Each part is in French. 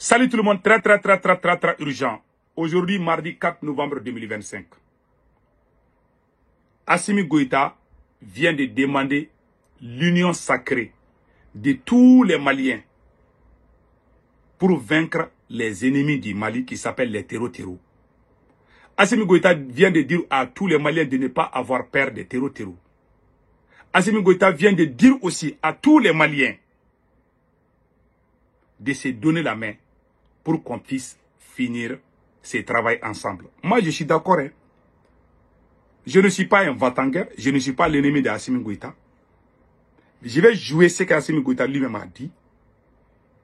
Salut tout le monde, très urgent. Aujourd'hui, mardi 4 novembre 2025. Assimi Goïta vient de demander l'union sacrée de tous les Maliens pour vaincre les ennemis du Mali qui s'appellent les terreaux. Assimi Goïta vient de dire à tous les Maliens de ne pas avoir peur des terreaux. Assimi Goïta vient de dire aussi à tous les Maliens de se donner la main pour qu'on puisse finir ce travail ensemble. Moi, je suis d'accord. Hein. Je ne suis pas un va-t-en-guerre. Je ne suis pas l'ennemi d'Assimi Goïta. Je vais jouer ce qu'Assimi Goïta lui-même a dit.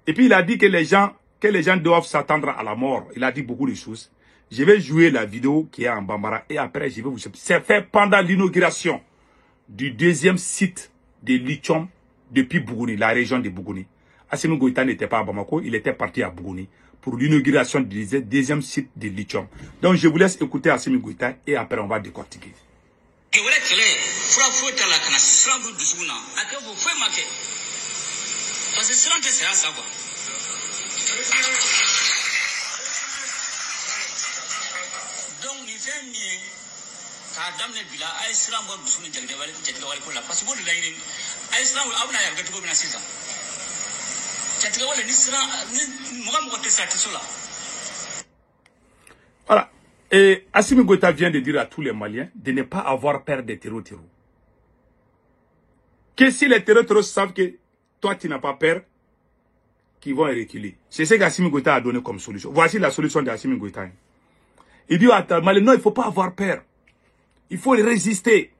Et puis, il a dit que les gens doivent s'attendre à la mort. Il a dit beaucoup de choses. Je vais jouer la vidéo qui est en Bambara. Et après, je vais vous... C'est fait pendant l'inauguration du deuxième site de lithium depuis Bougouni, la région de Bougouni. Assimi Goïta n'était pas à Bamako, il était parti à Bougouni pour l'inauguration du deuxième site de lithium. Donc je vous laisse écouter Assimi Goïta et après on va décortiquer. Voilà. Et Assimi Goïta vient de dire à tous les Maliens de ne pas avoir peur des terreaux. Que si les terreaux savent que toi tu n'as pas peur, qu'ils vont reculer. C'est ce qu'Assimi Goïta a donné comme solution. Voici la solution d'Assimi Goïta. Il dit à Mali, non, il ne faut pas avoir peur. Il faut résister.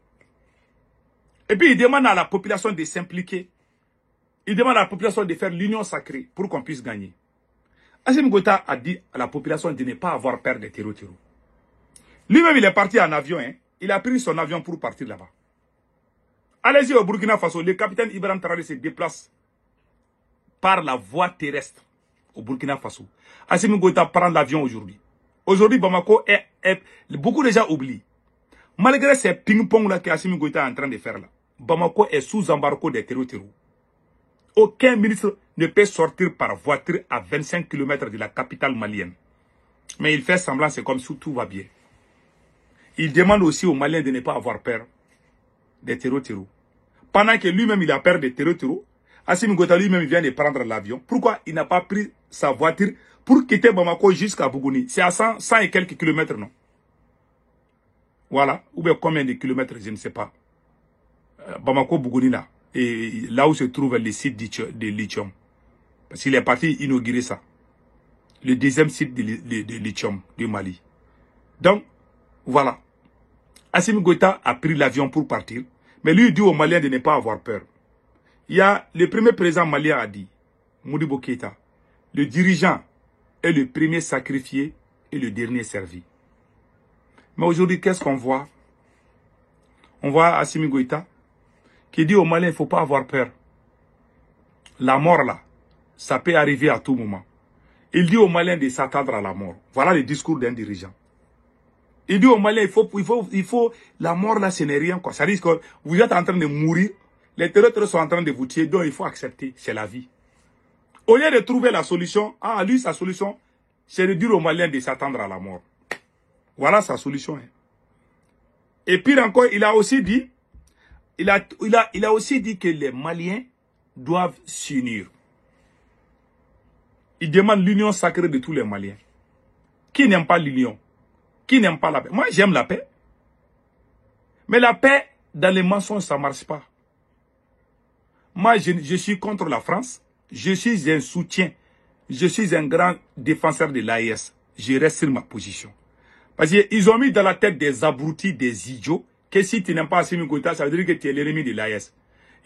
Et puis il demande à la population de s'impliquer. Il demande à la population de faire l'union sacrée pour qu'on puisse gagner. Assimi Goïta a dit à la population de ne pas avoir peur des terreaux. Lui-même, il est parti en avion. Hein. Il a pris son avion pour partir là-bas. Allez-y au Burkina Faso. Le capitaine Ibrahim Traoré se déplace par la voie terrestre au Burkina Faso. Assimi Goïta prend l'avion aujourd'hui. Aujourd'hui, Bamako beaucoup de gens oublient. Malgré ces ping-pong-là qu'Assimi Goïta est en train de faire là, Bamako est sous embargo des terreaux. Aucun ministre ne peut sortir par voiture à 25 km de la capitale malienne. Mais il fait semblant, c'est comme si tout va bien. Il demande aussi aux Maliens de ne pas avoir peur des terreaux. Pendant que lui-même, il a peur des terreaux, Assimi Goïta lui-même vient de prendre l'avion. Pourquoi il n'a pas pris sa voiture pour quitter Bamako jusqu'à Bougouni? C'est à 100 et quelques kilomètres, non? Voilà. Ou bien combien de kilomètres, je ne sais pas. Bamako-Bougouni, là. Et là où se trouve le site de lithium. Parce qu'il est parti inaugurer ça. Le deuxième site de lithium du Mali. Donc, voilà. Assimi Goïta a pris l'avion pour partir. Mais lui, il dit aux Maliens de ne pas avoir peur. Il y a le premier président malien a dit, Modibo Keïta, le dirigeant est le premier sacrifié et le dernier servi. Mais aujourd'hui, qu'est-ce qu'on voit? On voit Assimi Goïta qui dit aux Maliens, il ne faut pas avoir peur. La mort, là, ça peut arriver à tout moment. Il dit aux Maliens de s'attendre à la mort. Voilà le discours d'un dirigeant. Il dit aux Maliens, il faut la mort, là, ce n'est rien, quoi. Ça dit que vous êtes en train de mourir, les terroristes sont en train de vous tuer, donc il faut accepter, c'est la vie. Au lieu de trouver la solution, lui, sa solution, c'est de dire aux Maliens de s'attendre à la mort. Voilà sa solution. Hein. Et puis encore, il a aussi dit, il a aussi dit que les Maliens doivent s'unir. Il demande l'union sacrée de tous les Maliens. Qui n'aime pas l'union? Qui n'aime pas la paix? Moi, j'aime la paix. Mais la paix, dans les mensonges, ça ne marche pas. Moi, je suis contre la France. Je suis un soutien. Je suis un grand défenseur de l'AES. Je reste sur ma position. Parce qu'ils ont mis dans la tête des abrutis, des idiots, que si tu n'aimes pas Assimi Goïta, ça veut dire que tu es l'ennemi de l'AES.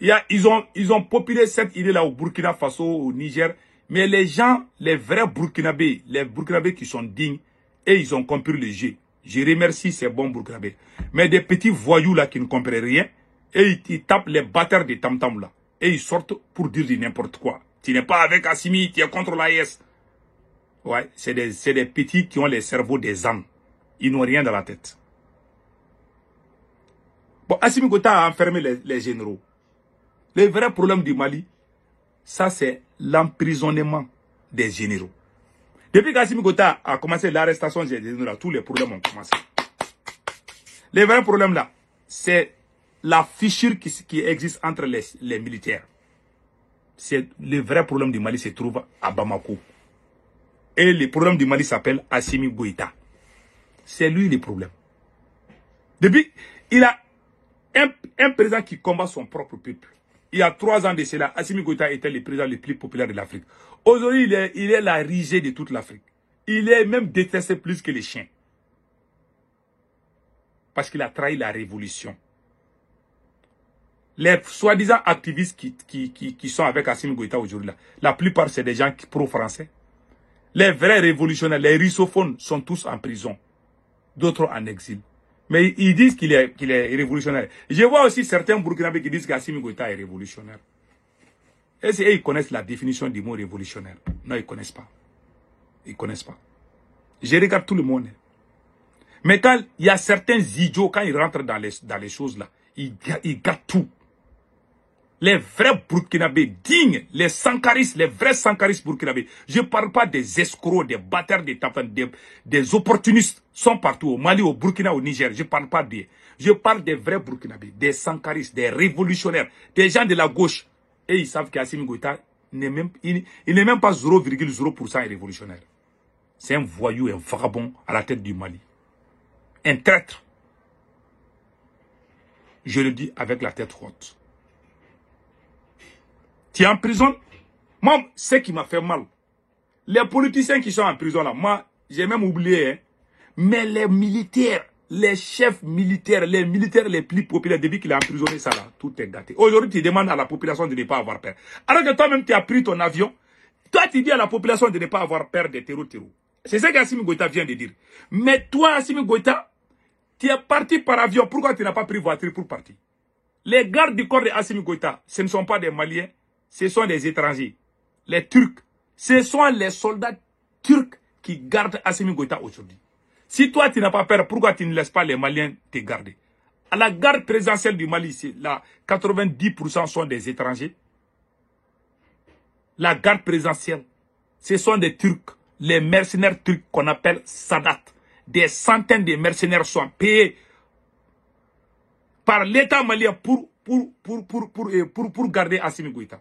Ils ont populé cette idée-là au Burkina Faso, au Niger. Mais les gens, les vrais Burkinabés, les Burkinabés qui sont dignes, et ils ont compris le jeu. Je remercie ces bons Burkinabés. Mais des petits voyous là qui ne comprennent rien, et ils tapent les batteurs des tam-tam là. Et ils sortent pour dire n'importe quoi. Tu n'es pas avec Assimi, tu es contre l'AES. Ouais, c'est des petits qui ont les cerveaux des ânes. Ils n'ont rien dans la tête. Bon, Assimi Goïta a enfermé les généraux. Le vrai problème du Mali, ça c'est l'emprisonnement des généraux. Depuis qu'Assimi Goïta a commencé l'arrestation, tous les problèmes ont commencé. Les vrais problèmes là, c'est la fissure qui existe entre les militaires. C'est le vrai problème du Mali se trouve à Bamako. Et le problème du Mali s'appelle Assimi Goïta. C'est lui le problème. Depuis, il a un président qui combat son propre peuple. Il y a 3 ans de cela, Assimi Goïta était le président le plus populaire de l'Afrique. Aujourd'hui, il est la risée de toute l'Afrique. Il est même détesté plus que les chiens. Parce qu'il a trahi la révolution. Les soi-disant activistes qui sont avec Assimi Goïta aujourd'hui, la plupart c'est des gens pro-français. Les vrais révolutionnaires, les russophones sont tous en prison. D'autres en exil. Mais ils disent qu'il est révolutionnaire. Je vois aussi certains Burkinabés qui disent qu'Assimi Goïta est révolutionnaire. Est-ce qu'ils connaissent la définition du mot révolutionnaire? Non, ils ne connaissent pas. Ils ne connaissent pas. Je regarde tout le monde. Mais quand il y a certains idiots, quand ils rentrent dans les choses là, ils gardent tout. Les vrais Burkinabés dignes, les sankaris, les vrais sankaris burkinabés. Je ne parle pas des escrocs, des bâtards, des opportunistes sont partout, au Mali, au Burkina, au Niger. Je ne parle pas d'eux. Je parle des vrais Burkinabés, des sankaris, des révolutionnaires, des gens de la gauche. Et ils savent qu'Assimi Goïta n'est même pas 0,0% révolutionnaire. C'est un voyou, un vagabond à la tête du Mali. Un traître. Je le dis avec la tête haute. Tu es en prison. Moi, ce qui m'a fait mal, les politiciens qui sont en prison là, moi, j'ai même oublié, hein, mais les militaires, les chefs militaires, les militaires les plus populaires, depuis qu'il a emprisonné ça là, tout est gâté. Aujourd'hui, tu demandes à la population de ne pas avoir peur. Alors que toi-même, tu as pris ton avion, toi, tu dis à la population de ne pas avoir peur des terreaux. C'est ce qu'Assimi Goïta vient de dire. Mais toi, Assimi Goïta, tu es parti par avion. Pourquoi tu n'as pas pris voiture pour partir? Les gardes du corps d'Assimi Goïta, ce ne sont pas des Maliens. Ce sont des étrangers, les Turcs. Ce sont les soldats turcs qui gardent Assimi Goïta aujourd'hui. Si toi, tu n'as pas peur, pourquoi tu ne laisses pas les Maliens te garder? À la garde présidentielle du Mali, là, 90% sont des étrangers. La garde présidentielle, ce sont des Turcs, les mercenaires turcs qu'on appelle Sadat. Des centaines de mercenaires sont payés par l'État malien pour garder Assimi Goïta.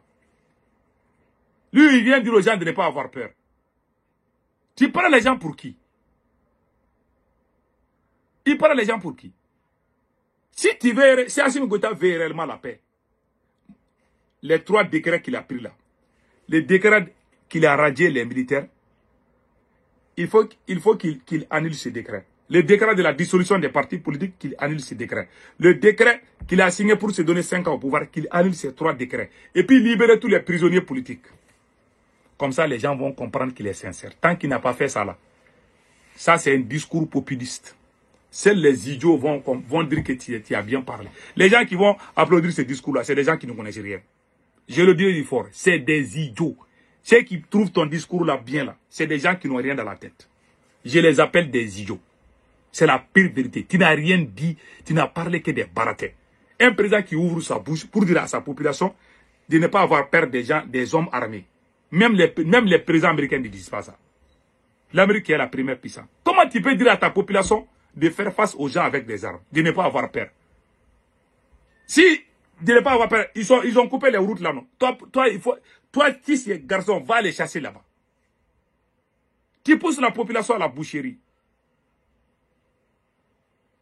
Lui, il vient dire aux gens de ne pas avoir peur. Tu parles les gens pour qui? Il parle les gens pour qui? Si Assimi Goïta veut réellement la paix, les 3 décrets qu'il a pris là, les décrets qu'il a radié les militaires, il faut qu'il annule ces décrets. Le décret de la dissolution des partis politiques, qu'il annule ces décrets. Le décret qu'il a signé pour se donner 5 ans au pouvoir, qu'il annule ces 3 décrets. Et puis libérer tous les prisonniers politiques. Comme ça, les gens vont comprendre qu'il est sincère. Tant qu'il n'a pas fait ça là, ça c'est un discours populiste. Seuls les idiots vont dire que tu as bien parlé. Les gens qui vont applaudir ce discours-là, c'est des gens qui ne connaissent rien. Je le dis fort, c'est des idiots. Ceux qui trouvent ton discours là bien là, c'est des gens qui n'ont rien dans la tête. Je les appelle des idiots. C'est la pire vérité. Tu n'as rien dit, tu n'as parlé que des baratés. Un président qui ouvre sa bouche pour dire à sa population de ne pas avoir peur des gens, des hommes armés. Même les présidents américains ne disent pas ça. L'Amérique est la première puissance. Comment tu peux dire à ta population de faire face aux gens avec des armes, de ne pas avoir peur? Si de ne pas avoir peur, ils ont coupé les routes là, non? Toi, si ces garçons, va les chasser là-bas. Tu pousses la population à la boucherie.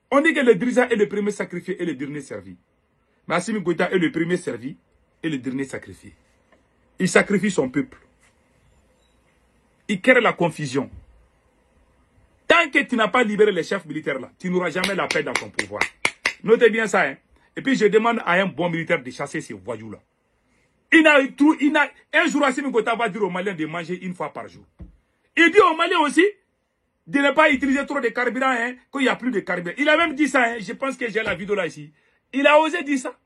On dit que le dirigeant est le premier sacrifié et le dernier servi. Mais Assimi Goïta est le premier servi et le dernier sacrifié. Il sacrifie son peuple. Il crée la confusion. Tant que tu n'as pas libéré les chefs militaires là, tu n'auras jamais la paix dans ton pouvoir. Notez bien ça, hein. Et puis je demande à un bon militaire de chasser ces voyous-là. Un jour, Assimi Goïta va dire aux Maliens de manger 1 fois par jour. Il dit aux Maliens aussi de ne pas utiliser trop de carburant, hein, qu'il n'y a plus de carburant. Il a même dit ça, hein. Je pense que j'ai la vidéo là ici. Il a osé dire ça.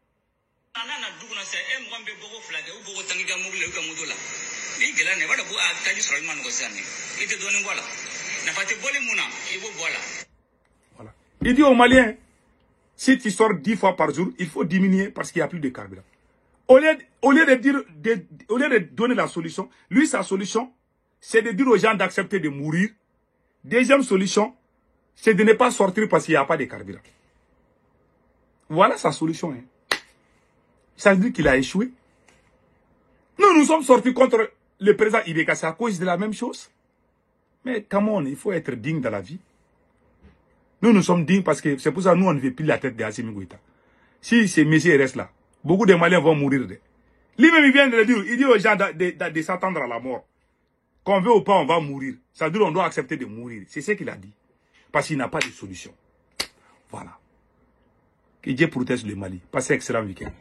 Voilà. Il dit aux Maliens, si tu sors 10 fois par jour, il faut diminuer parce qu'il n'y a plus de carburant. Au lieu de donner la solution, lui, sa solution, c'est de dire aux gens d'accepter de mourir. Deuxième solution, c'est de ne pas sortir parce qu'il n'y a pas de carburant. Voilà sa solution. Hein. Ça veut dire qu'il a échoué. Nous sommes sortis contre le président Ibeka, c'est à cause de la même chose. Mais comment il faut être digne dans la vie. Nous sommes dignes parce que c'est pour ça que nous, on ne veut plus la tête d'Assimi Goïta. Si ces messieurs restent là, beaucoup de Maliens vont mourir. Lui-même, il vient de le dire. Il dit aux gens de s'attendre à la mort. Qu'on veut ou pas, on va mourir. Ça veut dire qu'on doit accepter de mourir. C'est ce qu'il a dit. Parce qu'il n'a pas de solution. Voilà. Que Dieu protège le Mali. Passez un excellent week-end.